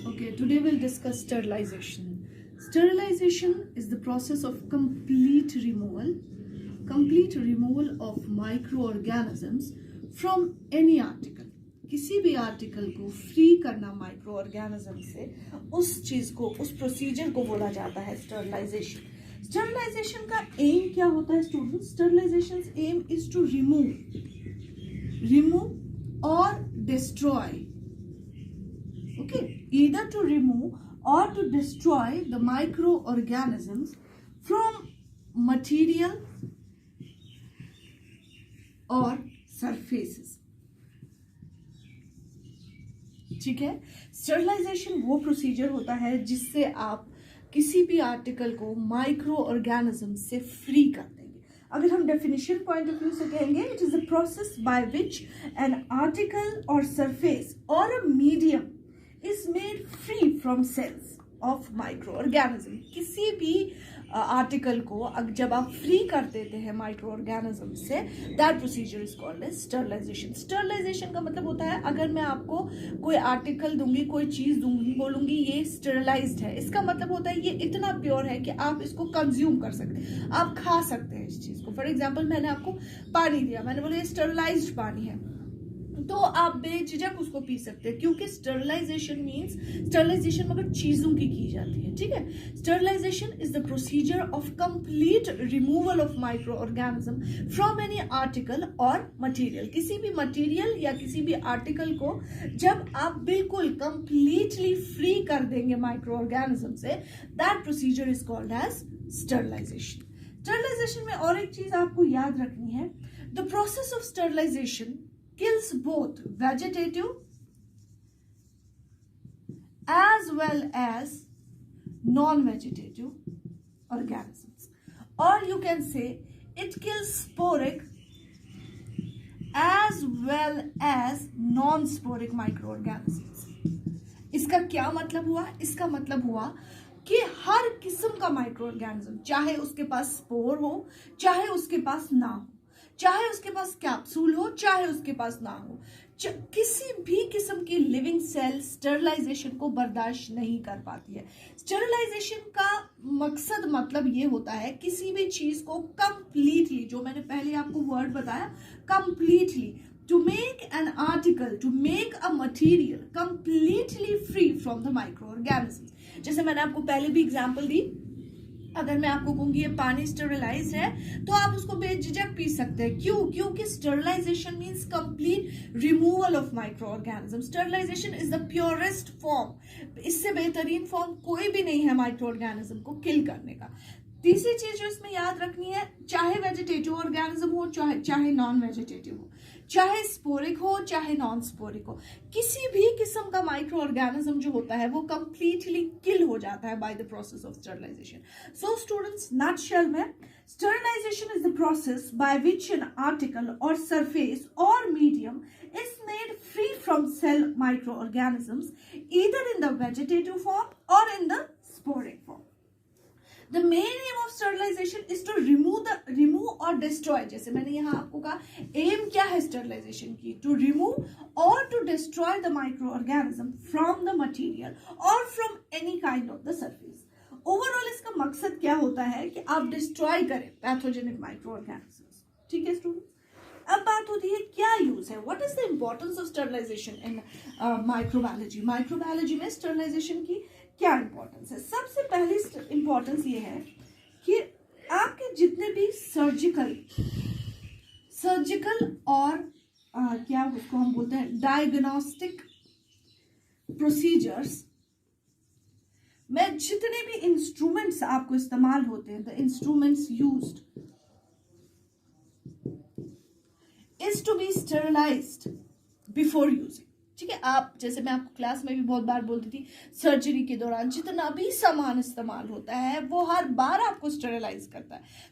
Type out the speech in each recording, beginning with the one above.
Okay, today we'll discuss sterilization. Sterilization is the process of complete removal of microorganisms from any article. किसी भी article को free करना micro organism से, उस चीज को, उस प्रोसीजर को बोला जाता है स्टरलाइजेशन। स्टरलाइजेशन का एम क्या होता है students? Sterilization aim is to remove or destroy, okay, either to remove or to destroy the microorganisms from material or surfaces। ठीक है, स्टरलाइजेशन वो प्रोसीजर होता है जिससे आप किसी भी आर्टिकल को माइक्रो ऑर्गेनिज्म से फ्री करते हैं। अगर हम डेफिनेशन पॉइंट ऑफ व्यू से कहेंगे, it is a process by which an article और surface or a medium is made free from cells of micro organism. किसी भी आर्टिकल को जब आप फ्री कर देते हैं माइक्रो ऑर्गेनिज्म से, that procedure is called as sterilization. Sterilization का मतलब होता है, अगर मैं आपको कोई आर्टिकल दूंगी, कोई चीज दूंगी, बोलूंगी ये स्टरलाइज्ड है, इसका मतलब होता है ये इतना प्योर है कि आप इसको कंज्यूम कर सकते हैं, आप खा सकते हैं इस चीज को। फॉर एग्जाम्पल, मैंने आपको पानी दिया, मैंने बोला ये स्टरलाइज्ड पानी है, तो आप बेझिझक उसको पी सकते हैं, क्योंकि स्टरलाइजेशन मींस, स्टरलाइजेशन मगर चीजों की जाती है। ठीक है, sterilization is the procedure of complete removal of micro organism from any article or material. किसी भी मटेरियल या किसी भी आर्टिकल को जब आप बिल्कुल कंप्लीटली फ्री कर देंगे माइक्रो ऑर्गेनिज्म से, that procedure is called as sterilization. Sterilization में और एक चीज आपको याद रखनी है, the process of sterilization kills both vegetative as well as non-vegetative organisms, or you can say it kills sporic as well as non-sporic microorganisms। इसका क्या मतलब हुआ? इसका मतलब हुआ कि हर किस्म का माइक्रो ऑर्गेनिज्म, चाहे उसके पास स्पोर हो, चाहे उसके पास ना हो, चाहे उसके पास कैप्सूल हो, चाहे उसके पास ना हो, किसी भी किस्म की लिविंग सेल स्टरलाइजेशन को बर्दाश्त नहीं कर पाती है। स्टरलाइजेशन का मकसद मतलब ये होता है, किसी भी चीज को कंप्लीटली, जो मैंने पहले आपको वर्ड बताया, completely, to make an article, to make a material completely free from the microorganisms। जैसे मैंने आपको पहले भी एग्जांपल दी, अगर मैं आपको कहूंगी ये पानी स्टरलाइज है, तो आप उसको बेझिझक पी सकते हैं। क्यों? क्योंकि sterilization means complete removal of micro organism. Sterilization is the purest form, इससे बेहतरीन फॉर्म कोई भी नहीं है माइक्रो ऑर्गेनिज्म को किल करने का। तीसरी चीज जो इसमें याद रखनी है, चाहे वेजिटेटिव ऑर्गेनिज्म हो, चाहे नॉन वेजिटेटिव हो, चाहे स्पोरिक हो, चाहे नॉन स्पोरिक हो, किसी भी किस्म का माइक्रो ऑर्गेनिज्म जो होता है वो कंप्लीटली किल हो जाता है by the process of sterilisation. So students, nutshell में, sterilisation is the process by which an article और सरफेस और medium is made free from cell microorganisms either in the vegetative form or in the sporic form। The main aim of sterilization is to remove or destroy। जैसे मैंने यहाँ आपको कहा, M क्या है sterilisation की? टू रिमूव और to destroy the micro organism from the material और from any kind of the surface. Overall इसका मकसद क्या होता है कि आप डिस्ट्रॉय करें पैथोजेनिक माइक्रो ऑर्गेनिज्म्स। ठीक है स्टूडेंट्स, अब बात होती है क्या यूज है, what is the importance of sterilization in microbiology. Microbiology में स्टरलाइजेशन की क्या इंपॉर्टेंस है? सबसे पहली इंपॉर्टेंस ये है कि आपके जितने भी सर्जिकल और क्या उसको हम बोलते हैं डायग्नोस्टिक प्रोसीजर्स में जितने भी इंस्ट्रूमेंट्स आपको इस्तेमाल होते हैं, the instruments used is to be sterilized before using। ठीक है, आप, जैसे मैं आपको क्लास में भी बहुत बार बोलती थी, सर्जरी के दौरान जितना भी सामान इस्तेमाल होता है वो हर बार आपको स्टेरिलाइज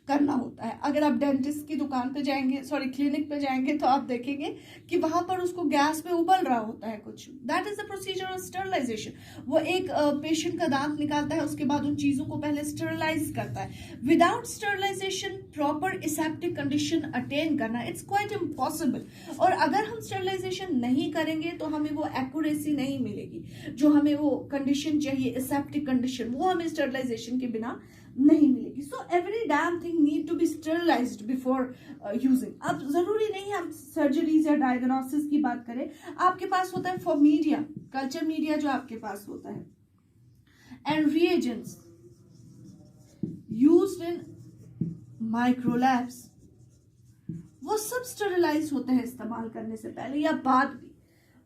करना होता है। अगर आप डेंटिस्ट की दुकान पे जाएंगे, सॉरी क्लिनिक पे जाएंगे, तो आप देखेंगे कि वहां पर उसको गैस पे उबल रहा होता है कुछ, that is the procedure of sterilization. वो एक पेशेंट का दांत निकालता है, उसके बाद उन चीजों को पहले स्टेरिलाइज करता है। Without sterilization proper aseptic condition attain करना इट्स क्वाइट इम्पॉसिबल। और अगर हम स्टेरिलाइजेशन नहीं करेंगे तो हमें वो एक्यूरेसी नहीं मिलेगी, जो हमें वो कंडीशन चाहिए, एसेप्टिक कंडीशन, वो हमें स्टरलाइजेशन के बिना नहीं मिलेगी. So every damn thing need to be sterilized before using. अब जरूरी नहीं हम सर्जरीज या डायग्नोसिस की बात करें, आपके पास होता है फॉर मीडिया, कल्चर मीडिया जो आपके पास होता है, एंड रिएजेंट्स यूज्ड इन माइक्रोलैब्स, वो सब स्टरलाइज होते हैं इस्तेमाल करने से पहले या बाद भी.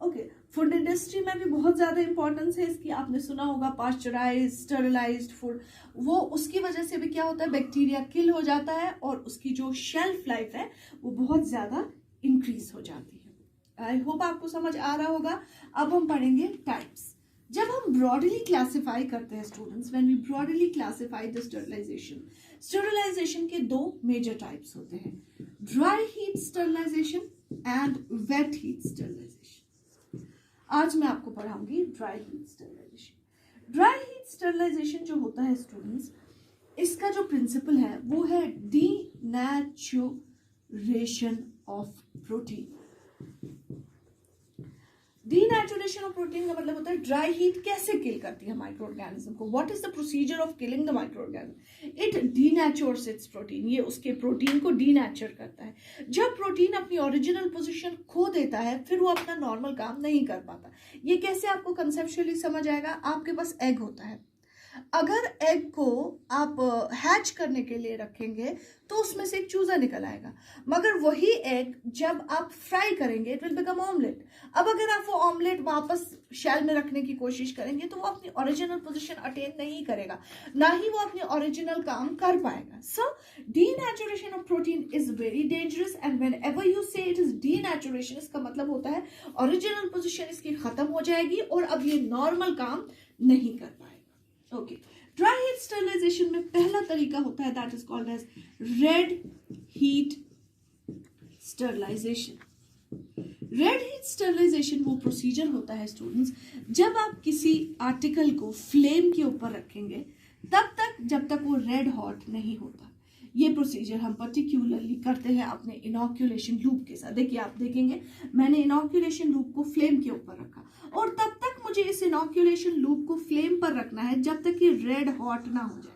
ओके, फूड इंडस्ट्री में भी बहुत ज्यादा इंपॉर्टेंस है इसकी. आपने सुना होगा पास्चराइज, स्टरलाइज्ड फूड, वो उसकी वजह से भी क्या होता है, बैक्टीरिया किल हो जाता है और उसकी जो शेल्फ लाइफ है वो बहुत ज्यादा इंक्रीज हो जाती है. आई होप आपको समझ आ रहा होगा. अब हम पढ़ेंगे टाइप्स. जब हम ब्रॉडली क्लासिफाई करते हैं students, when we broadly classify the sterilisation, sterilisation के दो मेजर टाइप्स होते हैं, dry heat sterilisation and wet heat sterilisation. आज मैं आपको पढ़ाऊंगी dry heat sterilisation. Dry heat sterilisation जो होता है स्टूडेंट्स, इसका जो प्रिंसिपल है वो है denaturation of protein. Denaturation of protein का मतलब होता है ड्राई हीट कैसे किल करती है माइक्रो ऑर्गेनिज्म को. What is the procedure of killing the micro organism. It denatures its protein, ये उसके प्रोटीन को डीनेचर करता है. जब प्रोटीन अपनी ओरिजिनल पोजीशन खो देता है फिर वो अपना नॉर्मल काम नहीं कर पाता. ये कैसे आपको कंसेप्चुअली समझ आएगा. आपके पास एग होता है, अगर एग को आप हैच करने के लिए रखेंगे तो उसमें से एक चूजा निकल आएगा, मगर वही एग जब आप फ्राई करेंगे इट विल बिकम ऑमलेट. अब अगर आप वो ऑमलेट वापस शेल में रखने की कोशिश करेंगे तो वो अपनी ओरिजिनल पोजीशन अटेन नहीं करेगा, ना ही वो अपनी ओरिजिनल काम कर पाएगा. So denaturation of protein is very dangerous and whenever you say it is denaturation, इसका मतलब होता है ओरिजिनल पोजीशन इसकी खत्म हो जाएगी और अब ये नॉर्मल काम नहीं कर पाएगा. ओके, ड्राई हीट स्टरलाइजेशन में पहला तरीका होता है that is called as red heat sterilization. Red heat sterilization वो प्रोसीजर होता है स्टूडेंट्स, जब आप किसी आर्टिकल को फ्लेम के ऊपर रखेंगे तब तक जब तक वो रेड हॉट नहीं होता. ये प्रोसीजर हम पर्टिकुलरली करते हैं अपने इनॉक्यूलेशन लूप के साथ. देखिए, आप देखेंगे मैंने इनॉक्यूलेशन लूप को फ्लेम के ऊपर रखा और तब तक मुझे इस इनॉक्यूलेशन लूप को फ्लेम पर रखना है जब तक कि रेड हॉट ना हो जाए.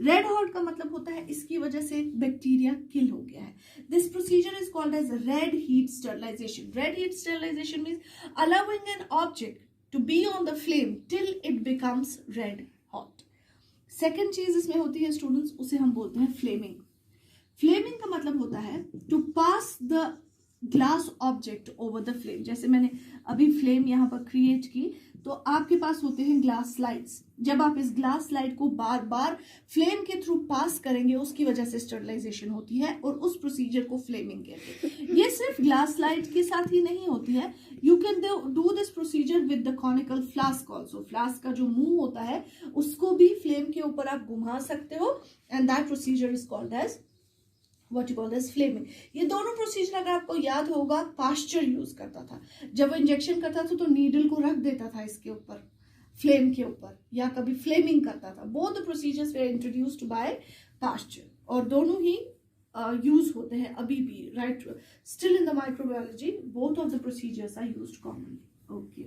रेड हॉट का मतलब होता है इसकी वजह से बैक्टीरिया किल हो गया है. This procedure is called as red heat sterilization. Red heat sterilization means allowing an object to be on the flame till it becomes red hot. Second चीज इसमें होती है स्टूडेंट्स, उसे हम बोलते हैं फ्लेमिंग. फ्लेमिंग का मतलब होता है to pass the glass object over the flame. जैसे मैंने अभी फ्लेम यहाँ पर क्रिएट की तो आपके पास होते हैं ग्लास स्लाइड्स. जब आप इस ग्लास स्लाइड को बार बार फ्लेम के थ्रू पास करेंगे उसकी वजह से स्टरलाइजेशन होती है और उस प्रोसीजर को फ्लेमिंग कहते हैं. ये सिर्फ ग्लास स्लाइड के साथ ही नहीं होती है, you can do this procedure with the conical flask also. Flask का जो मुंह होता है उसको भी फ्लेम के ऊपर आप घुमा सकते हो and that procedure is called as what you call as flaming. ये दोनों प्रोसीजर अगर आपको याद होगा पास्चर यूज करता था. जब वो इंजेक्शन करता था तो नीडल को रख देता था इसके ऊपर, फ्लेम के ऊपर, या कभी फ्लेमिंग करता था. Both the procedures were introduced by Pasteur और दोनों ही यूज होते हैं अभी भी. Right, still in the microbiology both of the procedures are used commonly. Okay,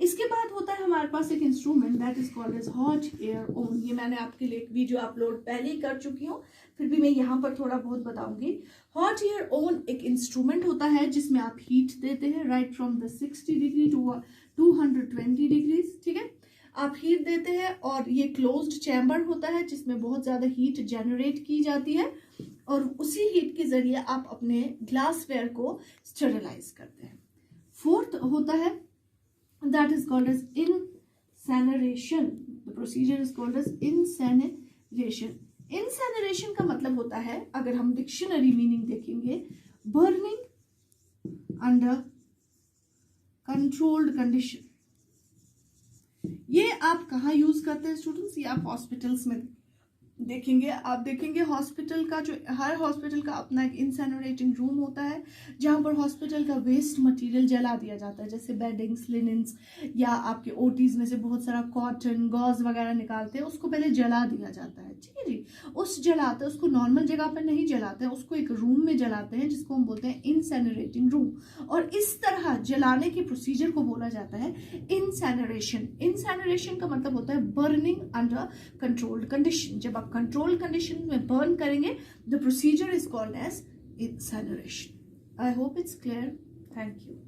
इसके बाद होता है हमारे पास एक instrument that is called as hot air oven. ये मैंने आपके लिए एक वीडियो अपलोड पहले ही कर चुकी हूँ, फिर भी मैं यहाँ पर थोड़ा बहुत बताऊंगी. हॉट एयर ओवन एक इंस्ट्रूमेंट होता है जिसमें आप हीट देते हैं right from the 60 degree to 220 degrees. ठीक है, आप हीट देते हैं और ये क्लोज्ड चैम्बर होता है जिसमें बहुत ज्यादा हीट जनरेट की जाती है और उसी हीट के जरिए आप अपने ग्लासवेयर को स्टरलाइज करते हैं. फोर्थ होता है that is called as incineration. The procedure is called as incineration. Incineration का मतलब होता है, अगर हम डिक्शनरी मीनिंग देखेंगे, burning under controlled condition. ये आप कहाँ यूज करते हैं स्टूडेंट्स? ये आप हॉस्पिटल्स में देखेंगे, आप देखेंगे हॉस्पिटल का जो, हर हॉस्पिटल का अपना एक इंसैनरेटिंग रूम होता है जहाँ पर हॉस्पिटल का वेस्ट मटेरियल जला दिया जाता है, जैसे बेडिंग्स, लिनिन्स, या आपके ओटीज में से बहुत सारा कॉटन, गॉज वगैरह निकालते हैं, उसको पहले जला दिया जाता है। ठीक है जी, उसको नॉर्मल जगह पर नहीं जलाते हैं, उसको एक रूम में जलाते हैं जिसको हम बोलते हैं इंसैनरेटिंग रूम। और इस तरह जलाने के प्रोसीजर को बोला जाता है इंसैनरेशन। इंसैनरेशन का मतलब होता है बर्निंग अंडर कंट्रोल्ड कंडीशन। जब आप कंट्रोल कंडीशन में बर्न करेंगे, the procedure is called as incineration. I hope it's clear. Thank you.